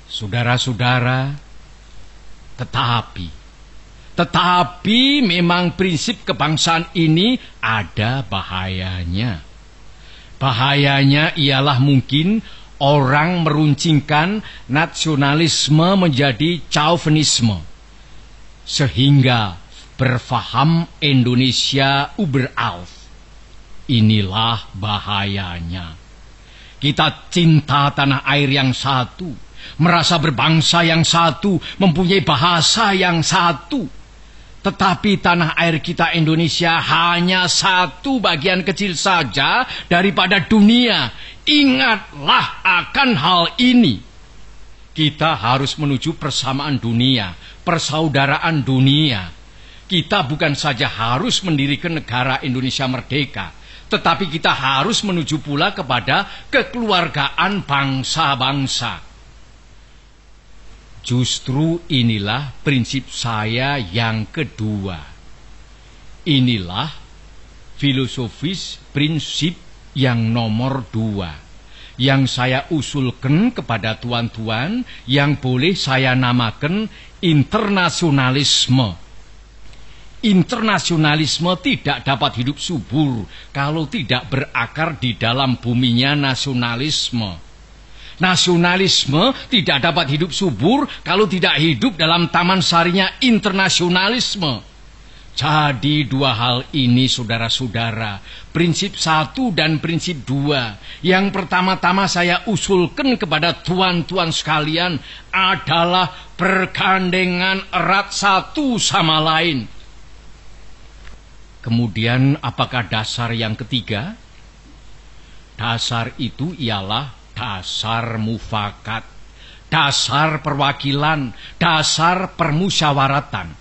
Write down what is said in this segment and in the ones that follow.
Saudara-saudara, tetapi memang prinsip kebangsaan ini ada bahayanya. Bahayanya ialah mungkin orang meruncingkan nasionalisme menjadi chauvinisme, sehingga berfaham Indonesia überaus. Inilah bahayanya. Kita cinta tanah air yang satu, merasa berbangsa yang satu, mempunyai bahasa yang satu. Tetapi tanah air kita Indonesia hanya satu bagian kecil saja daripada dunia. Ingatlah akan hal ini. Kita harus menuju persamaan dunia, persaudaraan dunia. Kita bukan saja harus mendirikan negara Indonesia merdeka, tetapi kita harus menuju pula kepada kekeluargaan bangsa-bangsa. Justru inilah prinsip saya yang kedua. Inilah filosofis prinsip yang nomor 2 yang saya usulkan kepada tuan-tuan, yang boleh saya namakan internasionalisme. Internasionalisme tidak dapat hidup subur kalau tidak berakar di dalam buminya nasionalisme. Nasionalisme tidak dapat hidup subur kalau tidak hidup dalam taman sarinya internasionalisme. Jadi dua hal ini, saudara-saudara, prinsip 1 dan prinsip 2, yang pertama-tama saya usulkan kepada tuan-tuan sekalian adalah bergandengan erat satu sama lain. Kemudian apakah dasar yang ketiga? Dasar itu ialah dasar mufakat, dasar perwakilan, dasar permusyawaratan.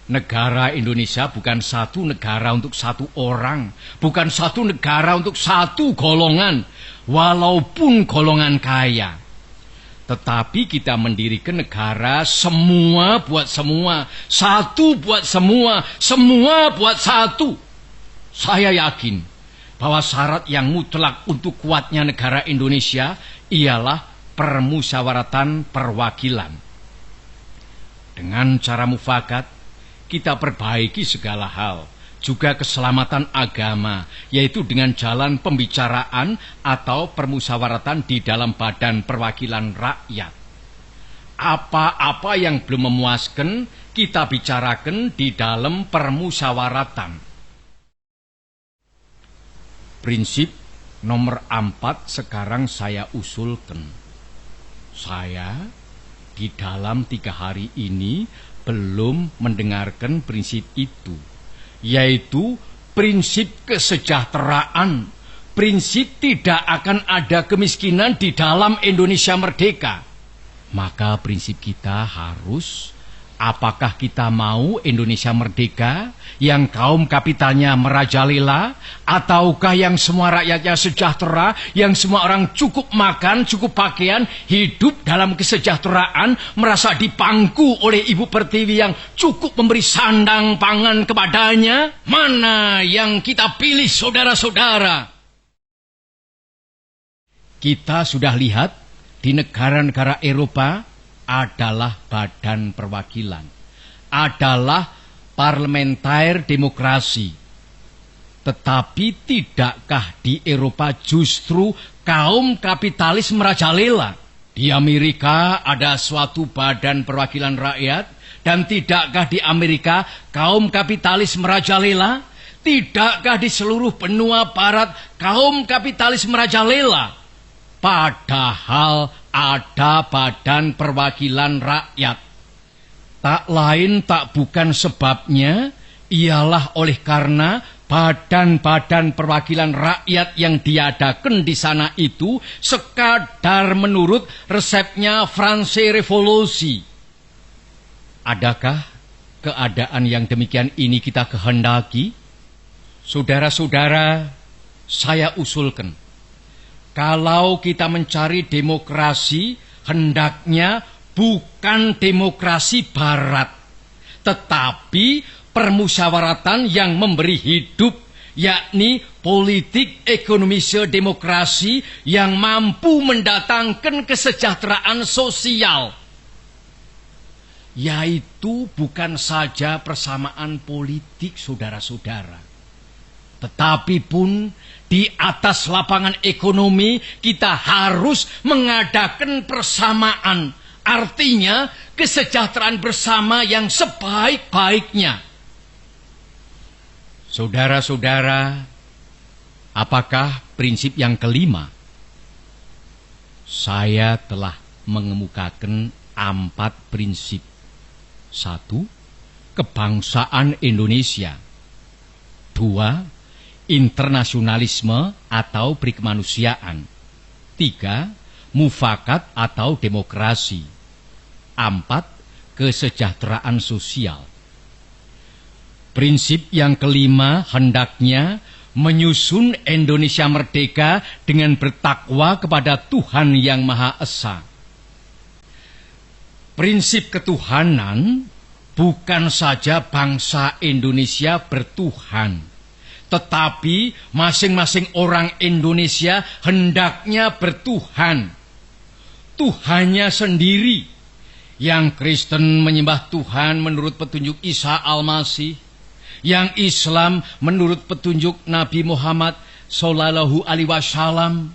Negara Indonesia bukan satu negara untuk satu orang, bukan satu negara untuk satu golongan, walaupun golongan kaya. Tetapi kita mendirikan negara semua buat semua, satu buat semua, semua buat satu. Saya yakin bahwa syarat yang mutlak untuk kuatnya negara Indonesia ialah permusyawaratan perwakilan. Dengan cara mufakat, kita perbaiki segala hal, juga keselamatan agama, yaitu dengan jalan pembicaraan atau permusyawaratan di dalam badan perwakilan rakyat. Apa-apa yang belum memuaskan, kita bicarakan di dalam permusyawaratan. Prinsip nomor 4 sekarang saya usulkan. Saya di dalam 3 hari ini belum mendengarkan prinsip itu, yaitu prinsip kesejahteraan, prinsip tidak akan ada kemiskinan di dalam Indonesia merdeka. Maka prinsip kita harus, apakah kita mau Indonesia merdeka yang kaum kapitalnya merajalela, ataukah yang semua rakyatnya sejahtera, yang semua orang cukup makan, cukup pakaian, hidup dalam kesejahteraan, merasa dipangku oleh Ibu Pertiwi yang cukup memberi sandang pangan kepadanya? Mana yang kita pilih, saudara-saudara? Kita sudah lihat di negara-negara Eropa adalah badan perwakilan, adalah parlementer demokrasi. Tetapi tidakkah di Eropa justru kaum kapitalis merajalela? Di Amerika ada suatu badan perwakilan rakyat, dan tidakkah di Amerika kaum kapitalis merajalela? Tidakkah di seluruh benua barat kaum kapitalis merajalela? Padahal ada badan perwakilan rakyat. Tak lain tak bukan sebabnya ialah oleh karena badan-badan perwakilan rakyat yang diadakan di sana itu sekadar menurut resepnya France Revolusi. Adakah keadaan yang demikian ini kita kehendaki? Saudara-saudara, saya usulkan, kalau kita mencari demokrasi, hendaknya bukan demokrasi barat, tetapi permusyawaratan yang memberi hidup, yakni politik ekonomisme demokrasi yang mampu mendatangkan kesejahteraan sosial, yaitu bukan saja persamaan politik, saudara-saudara, tetapi pun di atas lapangan ekonomi kita harus mengadakan persamaan, artinya kesejahteraan bersama yang sebaik-baiknya. Saudara-saudara, apakah prinsip yang kelima? Saya telah mengemukakan 4 prinsip. 1. Kebangsaan Indonesia. 2. Internasionalisme atau berkemanusiaan. 3. Mufakat atau demokrasi. 4. Kesejahteraan sosial. Prinsip yang kelima hendaknya menyusun Indonesia merdeka dengan bertakwa kepada Tuhan Yang Maha Esa. Prinsip ketuhanan bukan saja bangsa Indonesia bertuhan, tetapi masing-masing orang Indonesia hendaknya bertuhan. Tuhannya sendiri. Yang Kristen menyembah Tuhan menurut petunjuk Isa Al-Masih, yang Islam menurut petunjuk Nabi Muhammad Sallallahu Alaihi Wasallam,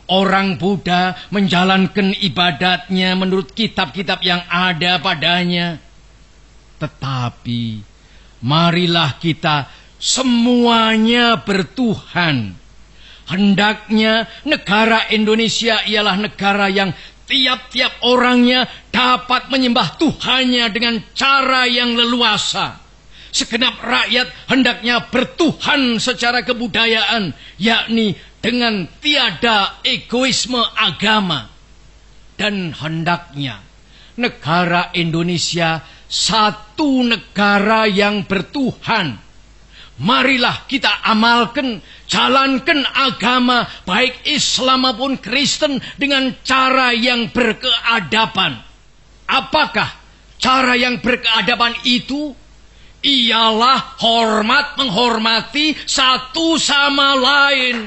orang Buddha menjalankan ibadatnya menurut kitab-kitab yang ada padanya. Tetapi marilah kita semuanya bertuhan. Hendaknya negara Indonesia ialah negara yang tiap-tiap orangnya dapat menyembah Tuhannya dengan cara yang leluasa. Segenap rakyat hendaknya bertuhan secara kebudayaan, yakni dengan tiada egoisme agama. Dan hendaknya negara Indonesia satu negara yang bertuhan. Marilah kita amalkan, jalankan agama baik Islam maupun Kristen dengan cara yang berkeadaban. Apakah cara yang berkeadaban itu? Ialah hormat menghormati satu sama lain.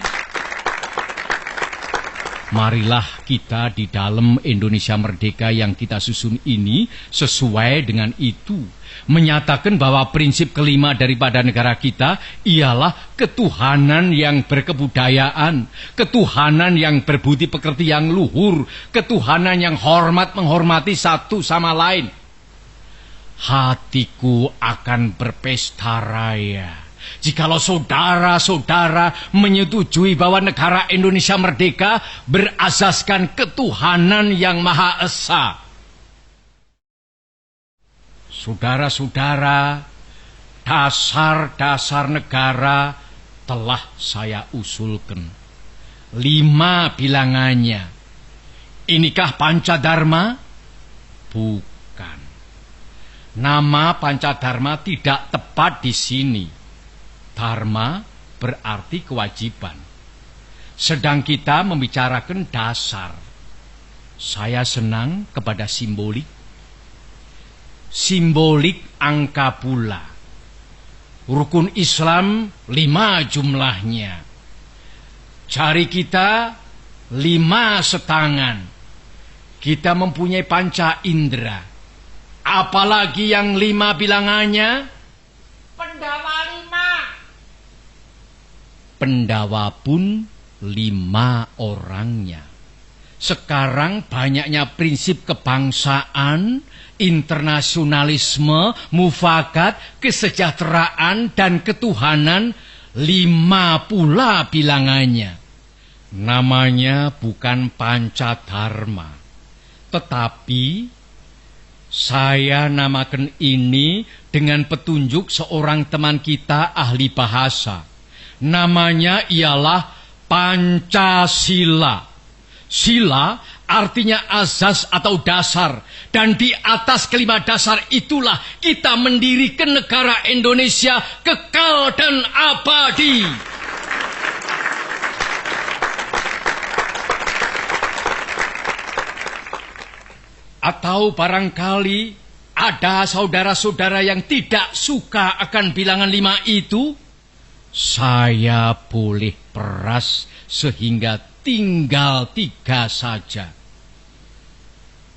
Marilah kita di dalam Indonesia merdeka yang kita susun ini sesuai dengan itu, menyatakan bahwa prinsip kelima daripada negara kita ialah ketuhanan yang berkebudayaan, ketuhanan yang berbudi pekerti yang luhur, ketuhanan yang hormat menghormati satu sama lain. Hatiku akan berpesta raya jikalau saudara-saudara menyetujui bahwa negara Indonesia merdeka berasaskan ketuhanan yang Maha Esa. Saudara-saudara, dasar-dasar negara telah saya usulkan. 5 bilangannya. Inikah Pancadharma? Bukan. Nama Pancadharma tidak tepat di sini. Dharma berarti kewajiban. Sedang kita membicarakan dasar. Saya senang kepada simbolik. Simbolik angka pula. Rukun Islam 5 jumlahnya. Jari kita 5 setangan. Kita mempunyai panca indera. Apalagi yang 5 bilangannya? Pendawa 5. Pendawa pun 5 orangnya. Sekarang banyaknya prinsip kebangsaan, internasionalisme, mufakat, kesejahteraan, dan ketuhanan, 5 pula bilangannya. Namanya bukan Pancadharma, tetapi saya namakan ini dengan petunjuk seorang teman kita ahli bahasa. Namanya ialah Pancasila. Sila artinya azas atau dasar. Dan di atas kelima dasar itulah kita mendirikan negara Indonesia kekal dan abadi. Atau barangkali ada saudara-saudara yang tidak suka akan bilangan 5 itu. Saya boleh peras sehingga tinggal 3 saja.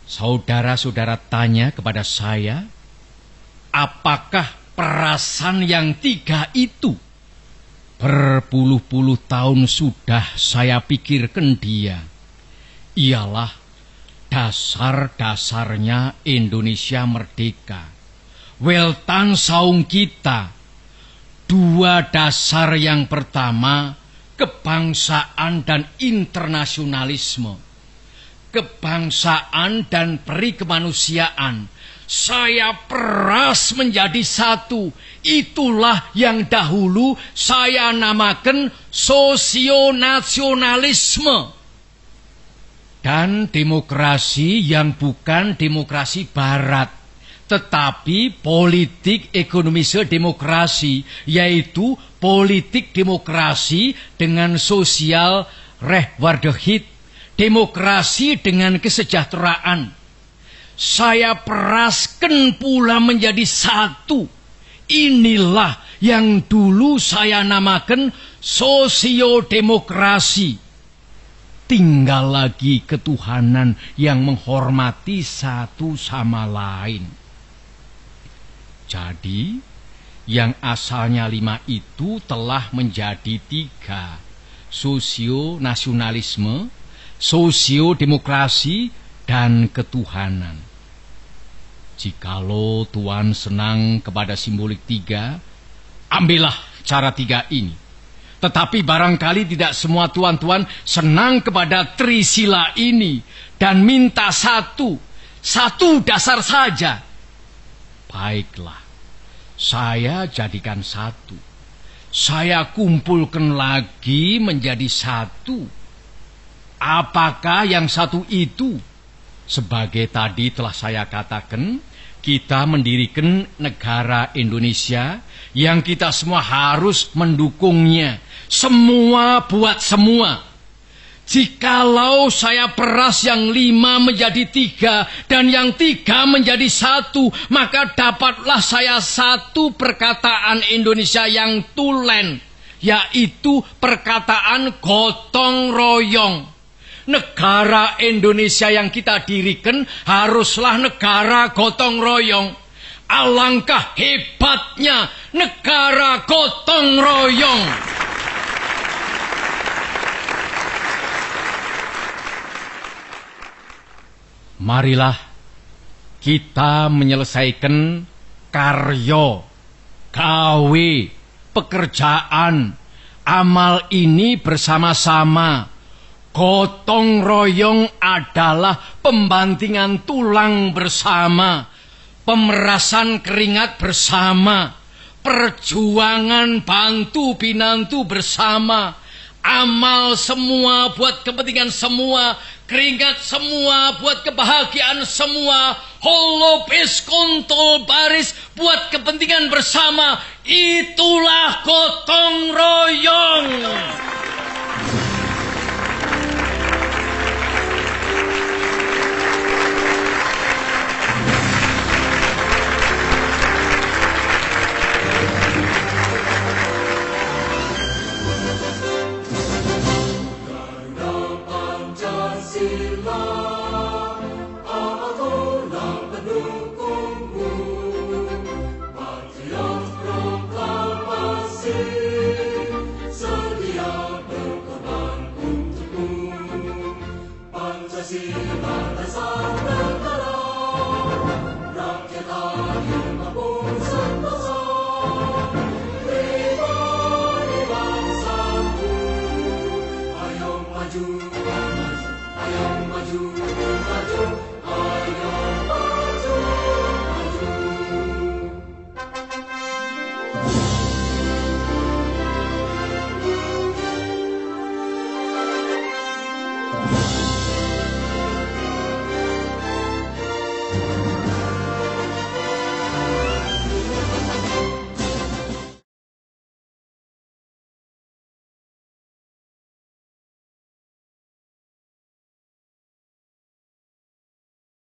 Saudara-saudara tanya kepada saya, apakah perasan yang 3 itu? Berpuluh-puluh tahun sudah saya pikirkan dia. Ialah dasar-dasarnya Indonesia merdeka. Weltan saung kita. 2 dasar yang pertama, kebangsaan dan internasionalisme. Kebangsaan dan peri kemanusiaan. Saya peras menjadi satu. Itulah yang dahulu saya namakan sosionasionalisme. Dan demokrasi yang bukan demokrasi barat, tetapi politik ekonomisme demokrasi, yaitu politik demokrasi dengan sosial rechtvaardigheid, demokrasi dengan kesejahteraan. Saya peraskan pula menjadi satu. Inilah yang dulu saya namakan sosiodemokrasi. Tinggal lagi ketuhanan yang menghormati satu sama lain. Jadi, yang asalnya 5 itu telah menjadi 3. Sosionasionalisme, sosiodemokrasi, dan ketuhanan. Jikalau Tuhan senang kepada simbolik 3, ambillah cara 3 ini. Tetapi barangkali tidak semua tuan-tuan senang kepada trisila ini dan minta satu dasar saja. Baiklah, saya jadikan 1. Saya kumpulkan lagi menjadi 1. Apakah yang 1 itu? Sebagai tadi telah saya katakan, kita mendirikan negara Indonesia yang kita semua harus mendukungnya. Semua buat semua. Jikalau saya peras yang 5 menjadi 3 dan yang 3 menjadi 1, maka dapatlah saya satu perkataan Indonesia yang tulen, yaitu perkataan gotong royong. Negara Indonesia yang kita dirikan haruslah negara gotong royong. Alangkah hebatnya negara gotong royong. Marilah kita menyelesaikan karya, gawe, pekerjaan, amal ini bersama-sama. Gotong royong adalah pembantingan tulang bersama, pemerasan keringat bersama, perjuangan bantu pinantu bersama, amal semua buat kepentingan semua, keringat semua buat kebahagiaan semua, holopis kontol baris buat kepentingan bersama. Itulah gotong royong. Pancasila dasar negara.